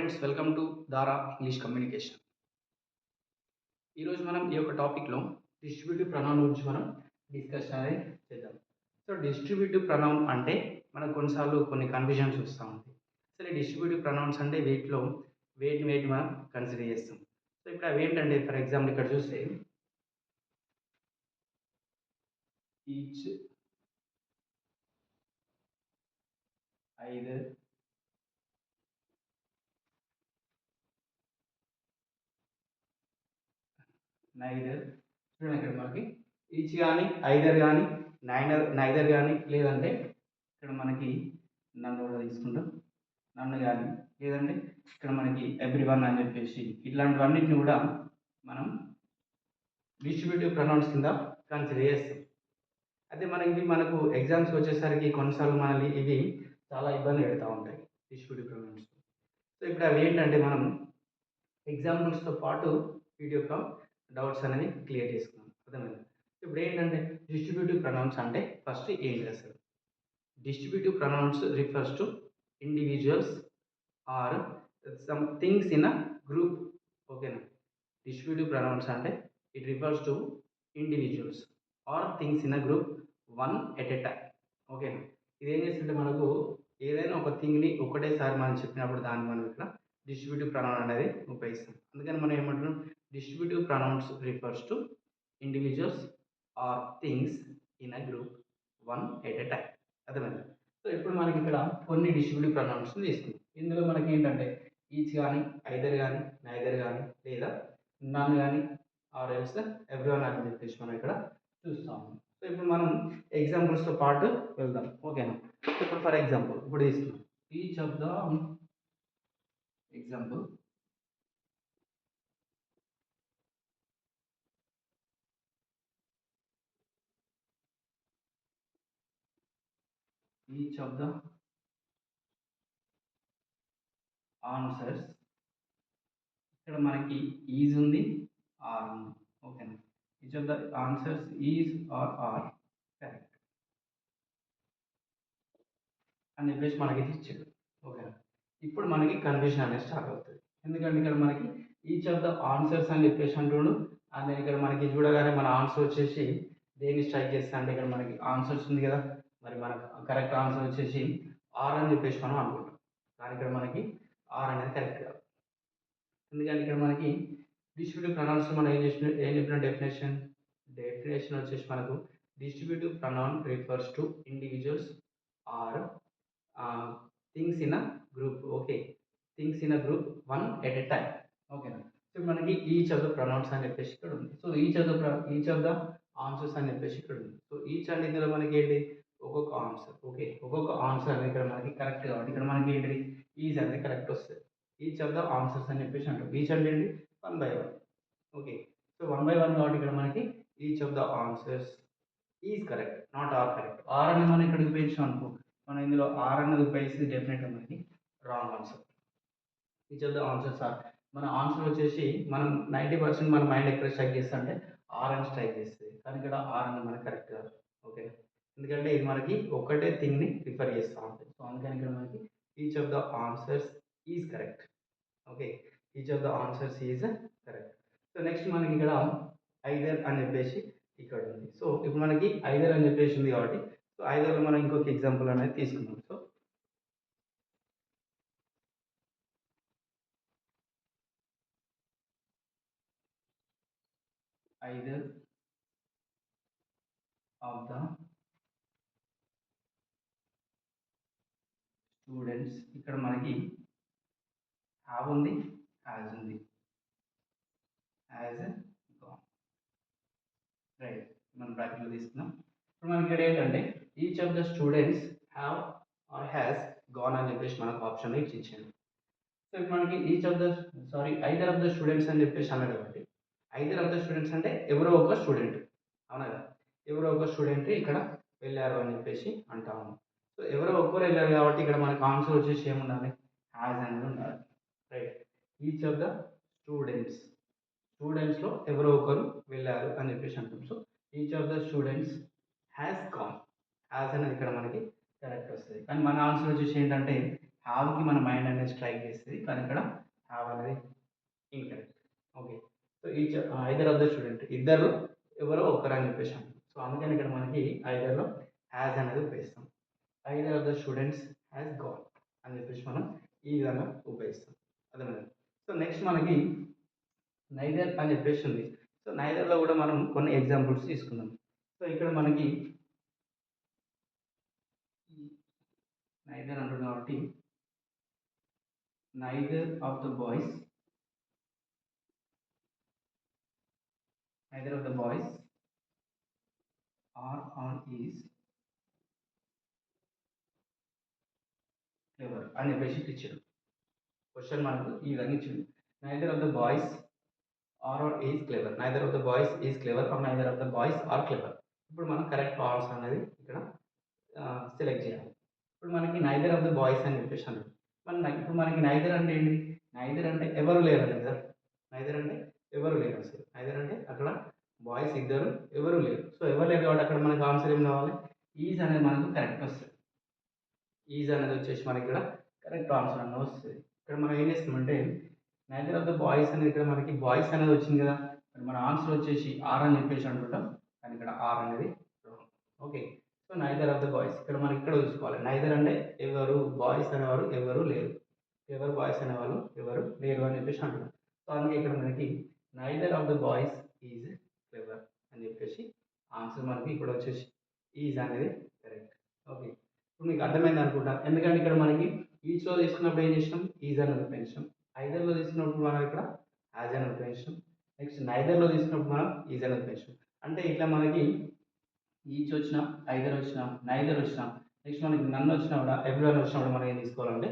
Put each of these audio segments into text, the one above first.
Friends, welcome to దారా English communication. ఈరోజు మనం ఈ యొక్క టాపిక్లో డిస్ట్రిబ్యూటివ్ ప్రొనౌన్ గురించి మనం డిస్కషన్ అనేది చేద్దాం. సో డిస్ట్రిబ్యూటివ్ ప్రొనౌన్ అంటే మనకు కొన్నిసార్లు కొన్ని కన్ఫ్యూజన్స్ వస్తూ ఉంటాయి. అసలు ఈ డిస్ట్రిబ్యూటివ్ ప్రొనౌన్స్ అంటే వేటిని మనం కన్సిడర్ చేస్తాం. సో ఇక్కడ అవి ఏంటంటే, ఫర్ ఎగ్జాంపుల్ ఇక్కడ చూస్తే ఈచ్, ఐదర్, నైదర్. చూడండి ఇక్కడ మనకి ఈచ్ కానీ, ఐదర్ కానీ, నైదర్ కానీ, లేదంటే ఇక్కడ మనకి నన్ను కూడా తీసుకుంటాం, నన్ను కానీ, లేదంటే ఇక్కడ మనకి ఎవ్రీవన్ అని చెప్పేసి ఇట్లాంటివన్నిటిని కూడా మనం డిస్ట్రిబ్యూటివ్ ప్రొనౌన్స్ కింద కన్సిడర్ చేస్తాం. అయితే మనకు ఎగ్జామ్స్ వచ్చేసరికి కొన్నిసార్లు మనల్ని ఇవి చాలా ఇబ్బంది పెడతా ఉంటాయి డిస్ట్రిబ్యూటివ్ ప్రొనౌన్స్. సో ఇప్పుడు అవి ఏంటంటే మనం ఎగ్జాంపుల్స్తో పాటు వీటి యొక్క డౌట్స్ అనేవి క్లియర్ చేసుకున్నాం. అర్థమైంది. ఇప్పుడు ఏంటంటే డిస్ట్రిబ్యూటివ్ ప్రొనౌన్స్ అంటే ఫస్ట్ ఏంటి అసలు? Distributive pronouns refers to individuals or some things in a group. ఓకేనా? డిస్ట్రిబ్యూటివ్ ప్రొనౌన్స్ అంటే it refers to individuals or things in a group one at a time. ఓకేనా? ఇది ఏం చేస్తుంటే మనకు ఏదైనా ఒక థింగ్ని ఒకటేసారి మనం చెప్పినప్పుడు దాన్ని మనం ఇక్కడ డిస్ట్రిబ్యూటివ్ ప్రొనౌన్ అనేది ఉపయోగిస్తాం. అందుకని మనం ఏమంటున్నాం, distributive pronouns refers to individuals or things in a group one at a time. అర్థమైంది. సో ఇప్పుడు మనకి ఇక్కడ కొన్ని డిస్ట్రిబ్యూటివ్ ప్రొనౌన్స్ తీసుకుందాం. ఇందులో మనకి ఏంటంటే ఈచ్ కానీ, ఐదర్ కానీ, నైదర్ కానీ, లేదా నన్ కానీ, ఆర్ ఎల్స్ ఎవ్రీవన్ అని చెప్పేసి మనం ఇక్కడ చూస్తాము. సో ఇప్పుడు మనం ఎగ్జాంపుల్స్తో పాటు వెళ్దాం. ఓకేనా? ఇప్పుడు ఫర్ ఎగ్జాంపుల్ ఇప్పుడు తీసుకుందాం each of the example each of the answers. ఇక్కడ మనకి ఈజ్ ఉంది, ఆర్ ఉంది. ఓకేనా? Each of the answers is or are correct అని చెప్పేసి మనకి ఇచ్చాడు. ఓకేనా? ఇప్పుడు మనకి కన్ఫ్యూజన్ అనేది స్టార్ట్ అవుతుంది. ఎందుకంటే ఇక్కడ మనకి ఈచ్ ఆఫ్ ద ఆన్సర్స్ అని చెప్పేసి అంటుండు. అండ్ ఇక్కడ మనకి చూడగానే మన ఆన్సర్ వచ్చేసి దేన్ని స్ట్రైక్ చేస్తా అంటే ఇక్కడ మనకి ఆన్సర్స్ ఉంది కదా, మరి మనకు కరెక్ట్ ఆన్సర్ వచ్చేసి ఆర్ అని చెప్పేసి మనం అనుకుంటాం. కానీ ఇక్కడ మనకి ఆర్ అనేది కరెక్ట్ కాదు. ఎందుకంటే ఇక్కడ మనకి డిస్ట్రిబ్యూటివ్ ప్రొనౌన్స్ మనం ఏం చెప్పిన డెఫినేషన్ వచ్చేసి మనకు distributive pronoun refers to individuals or things in a group. Okay, things in a group one at a time. ఓకేనా? సో మనకి ఈచ్ ఆఫ్ ద ప్రొనౌన్స్ అని చెప్పేసి ఇక్కడ ఉంది. So each of the answers అని చెప్పేసి ఇక్కడ ఉంది. సో ఈచ్ అంటే ఇందులో మనకి ఏంటి, ఒక్కొక్క ఆన్సర్. ఓకే, ఒక్కొక్క ఆన్సర్ అనేది ఇక్కడ మనకి కరెక్ట్ కాబట్టి ఇక్కడ మనకి ఏంటిది ఈజ్ అనేది కరెక్ట్ వస్తుంది. ఈచ్ ఆఫ్ ద ఆన్సర్స్ అని చెప్పేసి అంటాం. ఈచ్ అంటే ఏంటి, one by one. Okay, so one by one కాబట్టి ఇక్కడ మనకి each of the answers is correct, not are correct. Are అని మనం ఇక్కడ ఉపయోగించాం అనుకో, మనం ఇందులో ఆర్ అన్నది ఉపయోగిస్తే డెఫినెట్గా మనకి wrong answer. Each of the answers are, మన ఆన్సర్ వచ్చేసి మనం 90% మన మైండ్ ఎక్కడ స్ట్రైక్ చేస్తా అంటే ఆర్ అని స్ట్రైక్ చేస్తుంది. కానీ ఇక్కడ ఆర్ అని మనకి కరెక్ట్ కాదు. ఓకే, ఎందుకంటే ఇది మనకి ఒకటే థింగ్ని రిఫర్ చేస్తూ ఉంటుంది. సో అందుకని ఇక్కడ మనకి each of the answers is correct. Okay, each of the answers is correct. So next మనకి ఇక్కడ ఐదర్ అని చెప్పేసి ఇక్కడ ఉంది. సో ఇప్పుడు మనకి ఐదర్ అని చెప్పేసి ఉంది కాబట్టి సో ఐదర్లో మనం ఇంకొక ఎగ్జాంపుల్ అనేది తీసుకున్నాం. So either of the students, ఇక్కడ మనకి హ్యావ్ ఉంది, హ్యాజ్ ఉంది, హ్యాజ్ గాన్. రైట్, మనం బ్రాకెట్లో తీసుకున్నాం. ఇప్పుడు మనకి ఇక్కడ ఏంటంటే each of the students have or has gone అని చెప్పేసి మనకు ఆప్షన్ ఇచ్చాడు. సో ఇప్పుడు మనకి ఐదర్ ఆఫ్ ద స్టూడెంట్స్ అని చెప్పేసి అన్నాడు కాబట్టి ఐదర్ ఆఫ్ ద స్టూడెంట్స్ అంటే ఎవరో ఒక స్టూడెంట్. అవునా కదా, ఎవరో ఒక స్టూడెంట్ ఇక్కడ వెళ్ళారు అని చెప్పేసి అంటాము. సో ఎవరో ఒక్కరు వెళ్ళారు కాబట్టి ఇక్కడ మనకు ఆన్సర్ వచ్చేసి ఏముండాలి, హ్యాజ్ అనేది ఉండాలి. రైట్, ఈచ్ ఆఫ్ ద స్టూడెంట్స్లో ఎవరో ఒకరు వెళ్ళారు అని చెప్పేసి అంటాం. So each of the students has gone, has అనేది ఇక్కడ మనకి కరెక్ట్ వస్తుంది. కానీ మన ఆన్సర్ వచ్చేసి ఏంటంటే హ్యావ్కి మన మైండ్ అనేది స్ట్రైక్ చేస్తుంది, కానీ ఇక్కడ హ్యావ్ అనేది incorrect. Okay. So each either of the student, ఇద్దరు ఎవరో ఒకరు అని చెప్పేసాం. సో అందుకని ఇక్కడ మనకి ఐదర్లో హ్యాజ్ అనేది ఉపయోగిస్తాం. Either of the students has gone అని చెప్పేసి మనం ఈ విధంగా ఉపయోగిస్తాం. అర్థమైంది. సో నెక్స్ట్ మనకి నైదర్ అని చెప్పేసి ఉంది. సో నైదర్లో కూడా మనం కొన్ని ఎగ్జాంపుల్స్ తీసుకుందాం. సో ఇక్కడ మనకి నైదర్ అంటుంది కాబట్టి neither of the boys are on is clever అని చెప్పేసి ఇచ్చాడు. క్వశ్చన్ మనకు ఈ విధంగా ఇచ్చింది. Neither of the boys are is clever, neither of the boys is clever or neither of the boys are clever. ఇప్పుడు మనం కరెక్ట్ ఆన్సర్ అనేది ఇక్కడ సెలెక్ట్ చేయాలి. ఇప్పుడు మనకి నైదర్ ఆఫ్ ద బాయ్స్ అని చెప్పేసి అన్నాడు. ఇప్పుడు మనకి నైదర్ అంటే ఏంటి? నైదర్ అంటే ఎవరు లేరు అని కదా. నైదర్ అంటే ఎవరు లేరు అసలు. నైదర్ అంటే అక్కడ బాయ్స్ ఇద్దరు ఎవరు లేరు. సో ఎవరు లేరు కాబట్టి అక్కడ మనకు ఆన్సర్ ఏం కావాలి? ఈజ్ అనేది మనకు కరెక్ట్ వస్తుంది. ఈజ్ అనేది వచ్చేసి మనకి ఇక్కడ కరెక్ట్ ఆన్సర్ అనేది వస్తుంది. ఇక్కడ మనం ఏం చేస్తామంటే నైదర్ ఆఫ్ ద బాయ్స్ అనేది ఇక్కడ మనకి బాయ్స్ అనేది వచ్చింది కదా, మన ఆన్సర్ వచ్చేసి ఆర్ అని చెప్పేసి అనుకుంటాం, కానీ ఇక్కడ ఆర్ అనేది okay. So neither of the boys ఇక్కడ మనకి ఇక్కడ చూసుకోవాలి. నైదర్ అంటే ఎవరు, బాయ్స్ అనేవారు ఎవరు లేరు, ఎవరు బాయ్స్ అనేవాళ్ళు ఎవరు లేరు అని చెప్పేసి అంటున్నాం. సో అందుకే ఇక్కడ మనకి neither of the boys is clever అని చెప్పేసి ఆన్సర్ మనకి ఇప్పుడు వచ్చేసి ఈజ్ అనేది కరెక్ట్. ఓకే. ఇప్పుడు మీకు అర్థమైంది అనుకుంటా. ఎందుకంటే ఇక్కడ మనకి ఈచ్లో తీసుకున్నప్పుడు ఏం చేసినాం? ఈజ్ అనేది ఉపయోగించాం. ఐదర్లో తీసుకున్నప్పుడు మనం ఇక్కడ యాజ్ అని ఉపయోగించాం. నెక్స్ట్ నైదర్లో తీసుకున్నప్పుడు మనం ఈజ్ అని ఉపయోగించాం. అంటే ఇట్లా మనకి ఈచ్ వచ్చినా, ఐదర్ వచ్చినా, నైదర్ వచ్చినా, నెక్స్ట్ మనకి నన్ను వచ్చినా కూడా, ఎవ్రీవన్ వచ్చినా కూడా మనం ఏం తీసుకోవాలంటే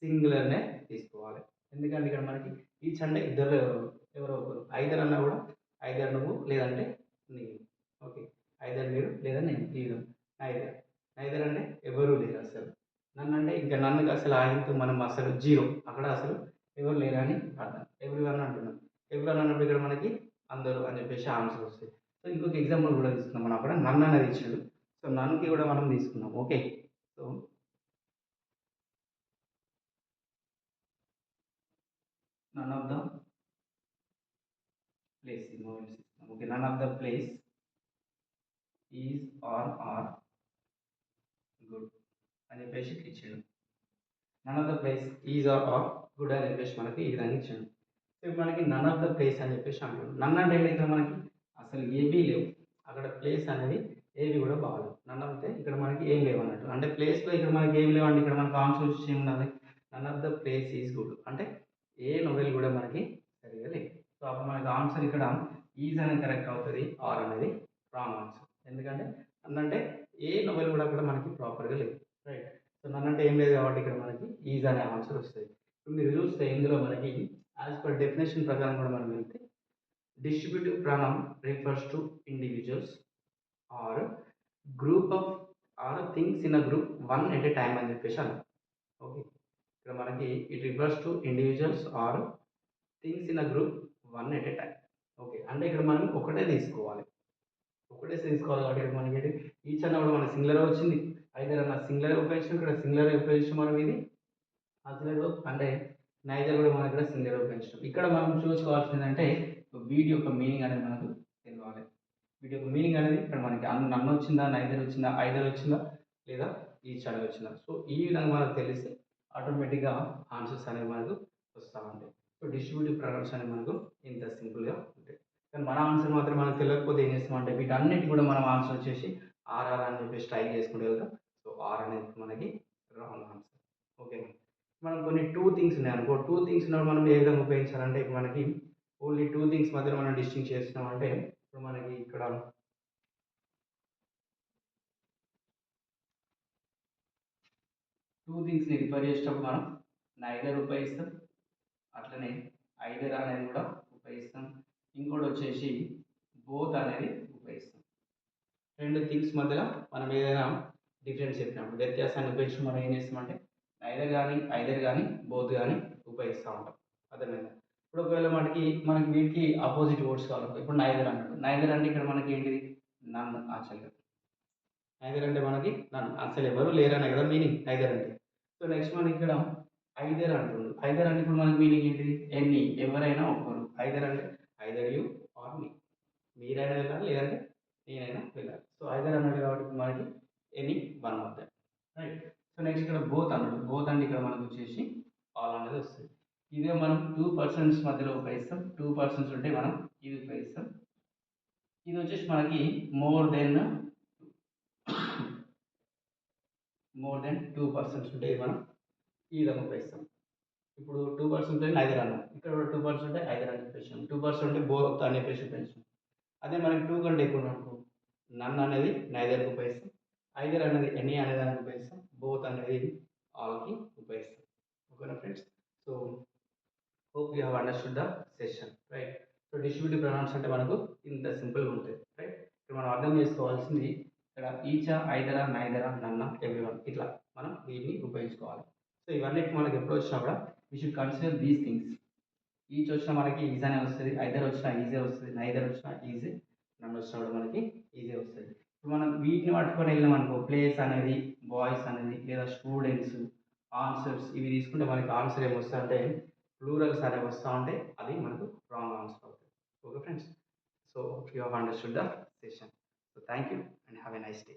సింగులర్నే తీసుకోవాలి. ఎందుకంటే ఇక్కడ మనకి ఈచ్ అంటే ఇద్దరు ఎవరో ఒకరు, ఐదర్ అన్నా కూడా ఐదర్ నువ్వు లేదంటే నేను. ఓకే. ఐదర్ మీరు లేదా నేను, ఈ విధంగా. నైదర్, నైదర్ అంటే ఎవరు లేరు అసలు. నన్ను అంటే ఇంకా నన్ను అసలు ఆయనతో మనం అసలు జీరో, అక్కడ అసలు ఎవరు లేరు అని అర్థం. ఎవ్రీవన్ అంటున్నాం. ఎవ్రీవన్ అన్నప్పుడు ఇక్కడ మనకి అందరూ అని చెప్పేసి ఆన్సర్ వస్తుంది. సో ఇంకొక ఎగ్జాంపుల్ కూడా తీసుకున్నాం మనం. అక్కడ నన్ను అనేది ఇచ్చాడు. సో నన్నుకి కూడా మనం తీసుకున్నాం. Okay. So none of the place, okay, none of the place is or good అని చెప్పేసి ఇచ్చాడు. None of the place is or good అని చెప్పేసి మనకి ఈ విధంగా ఇచ్చాడు. సో ఇప్పుడు మనకి నన్ ఆఫ్ ద ప్లేస్ అని చెప్పేసి అంటాడు. నన్ అంటే ఏంటంటే మనకి అసలు ఏవీ లేవు, అక్కడ ప్లేస్ అనేది ఏవి కూడా బాగాలేవు. నన్ అంటే ఇక్కడ మనకి ఏం లేవు అన్నట్టు. అంటే ప్లేస్లో ఇక్కడ మనకి ఏం లేవండి. ఇక్కడ మనకి ఆన్సర్ వచ్చి ఏమి ఉండాలి? None of the place is good. అంటే ఏ నొవెల్ కూడా మనకి సరిగా లేదు. సో అప్పుడు మనకి ఆన్సర్ ఇక్కడ ఈజ్ అనేది కరెక్ట్ అవుతుంది, ఆర్ అనేది రాంగ్ ఆన్సర్. ఎందుకంటే నన్ను అంటే ఏ నొవెల్ కూడా అక్కడ మనకి ప్రాపర్గా లేదు. రైట్. సో నన్ను అంటే ఏం లేదు కాబట్టి ఇక్కడ మనకి ఈజ్ అనే ఆన్సర్ వస్తుంది. ఇప్పుడు మీరు చూస్తే ఇందులో మనకి యాజ్ పర్ డెఫినేషన్ ప్రకారం కూడా మనం వెళ్తే distributive pronoun refers to individuals or group of or things in a group one at a time అని చెప్పేసి అన్నాం. ఓకే. ఇక్కడ మనకి it refers to individuals or things in a group one at a time. Okay. అంటే ఇక్కడ మనం ఒకటే తీసుకోవాలి కాబట్టి ఇక్కడ మనకి ఈచ్ అన్న కూడా మన సింగులర్ వచ్చింది. ఐదర్ అన్న సింగులర్ ఉపయోగించాం, ఇక్కడ సింగులర్ ఉపయోగించాం మనం. ఇది అసలు అంటే నైదర్ కూడా మనం ఇక్కడ సింగులర్ ఉపయోగించాం. ఇక్కడ మనం చూసుకోవాల్సింది అంటే వీడి యొక్క మీనింగ్ అనేది మనకు తెలియాలి. వీటి యొక్క మీనింగ్ అనేది ఇక్కడ మనకి నన్ను వచ్చిందా, నైదర్ వచ్చిందా, ఐదర్ వచ్చిందా, లేదా ఈచ్ అనేది వచ్చిందా. సో ఈ విధంగా మనకు తెలిస్తే ఆటోమేటిక్గా ఆన్సర్స్ అనేవి మనకు వస్తూ ఉంటాయి. సో డిస్ట్రిబ్యూటివ్ ప్రొనౌన్స్ అనేవి మనకు ఇంత సింపుల్గా ఉంటాయి. కానీ మన ఆన్సర్ మాత్రం మనకు తెలియకపోతే ఏం చేస్తామంటే వీటన్నిటి కూడా మనం ఆన్సర్ వచ్చేసి ఆర్ఆర్ అని చెప్పేసి ట్రై చేసుకుంటే వెళ్తాం. సో ఆర్ అనేది మనకి రాంగ్ ఆన్సర్. ఓకే. మనం కొన్ని టూ థింగ్స్ ఉన్నాయి అనుకో. టూ థింగ్స్ ఉన్నప్పుడు మనం ఏ విధంగా ఉపయోగించాలంటే ఇప్పుడు మనకి ఓన్లీ టూ థింగ్స్ మధ్యలో మనం డిస్టింగ్ చేస్తున్నాం అంటే ఇప్పుడు మనకి ఇక్కడ టూ థింగ్స్ని రిఫర్ చేసేటప్పుడు మనం నైదర్ ఉపయోగిస్తాం, అట్లనే ఐదర్ అనేది కూడా ఉపయోగిస్తాం, ఇంకోటి వచ్చేసి బోత్ అనేది ఉపయోగిస్తాం. రెండు థింగ్స్ మధ్యలో మనం ఏదైనా డిఫరెన్స్ చెప్పినప్పుడు వ్యత్యాసాన్ని ఉపయోగించి మనం ఏం చేస్తామంటే నైదర్ కానీ ఐదర్ కానీ బోత్ కానీ ఉపయోగిస్తూ ఉంటాం. అర్థమైందా? ఇప్పుడు ఒకవేళ మనకి వీటికి ఆపోజిట్ వర్డ్స్ కావాలి. ఇప్పుడు నైదర్ అన్నాడు. నైదర్ అంటే ఇక్కడ మనకి ఏంటిది? నన్ను. యాక్చువల్గా నైదర్ అంటే మనకి నన్ను, అసలు ఎవరు లేరనే కదా మీనింగ్ నైదర్ అంటే. సో నెక్స్ట్ మనకి ఇక్కడ ఐదర్ అంటుండు. ఐదర్ అంటే ఇప్పుడు మనకి మీనింగ్ ఏంటిది? ఎనీ ఎవరైనా ఒకరు. ఐదర్ అంటే ఐదర్ యూ ఆర్ మీ. మీరైనా వెళ్ళాలి లేదంటే నేనైనా వెళ్ళాలి. సో ఐదర్ అన్నాడు కాబట్టి ఇప్పుడు మనకి any one of them. Right. So next ఇక్కడ బోత్ అన్నాడు. బోత్ అంటే ఇక్కడ మనకు వచ్చేసి ఆల్ అనేది వస్తుంది. ఇదే మనం టూ పర్సన్స్ మధ్యలో ఉపయోగిస్తాం. టూ పర్సన్స్ ఉంటే మనం ఇది ఉపయోగిస్తాం. ఇది వచ్చేసి మనకి మోర్ దెన్ టూ పర్సన్స్ ఉంటే ఇది మనం ఈ విధంగా ఉపయోగిస్తాం. ఇప్పుడు టూ పర్సెంట్ ఉంటే ఐదర్ అన్నాం. ఇక్కడ కూడా టూ పర్సెంట్ ఉంటే ఐదర్ అని చెప్పేసాం. టూ పర్సెంట్ ఉంటే బోత్ అని చెప్పేసి ఉపయోగించాం. అదే మనకి టూ కంటే ఎక్కువ అనుకో నన్ అనేది నైదర్కి ఉపయోగిస్తాం. ఐదర్ అనేది ఎనీ అనే దానికి ఉపయోగిస్తాం. బోత్ అనేది ఆల్కి ఉపయోగిస్తాం. ఓకేనా friends? So hope you have understood the session. Right. So distributive pronouns అంటే మనకు ఇంత సింపుల్గా ఉంటుంది. రైట్. ఇక్కడ మనం అర్థం చేసుకోవాల్సింది ఇక్కడ ఈచా, ఐదరా, నైదరా, నన్న, ఎవ్రీవన్ ఇట్లా మనం వీటిని ఉపయోగించుకోవాలి. సో ఇవన్నిటి మనకి ఎప్పుడు వచ్చినా కూడా we should consider these things. Each వచ్చినా మనకి ఈజీ అనే వస్తుంది, ఐదర్ వచ్చినా ఈజీ వస్తుంది, నైదర్ వచ్చినా ఈజీ, నన్ను వచ్చినా కూడా మనకి ఈజీ వస్తుంది. ఇప్పుడు మనం వీటిని పట్టుకొని వెళ్ళాం అనుకో, ప్లేస్ అనేది, బాయ్స్ అనేది, లేదా స్టూడెంట్స్, ఆన్సర్స్ ఇవి తీసుకుంటే మనకి ఆన్సర్ ఏమొస్తుంది అంటే ప్లూరల్స్ అనేవి వస్తూ ఉంటే అది మనకు రాంగ్ ఆన్సర్ అవుతుంది. Okay friends? So you have understood the session. So thank you and have a nice day.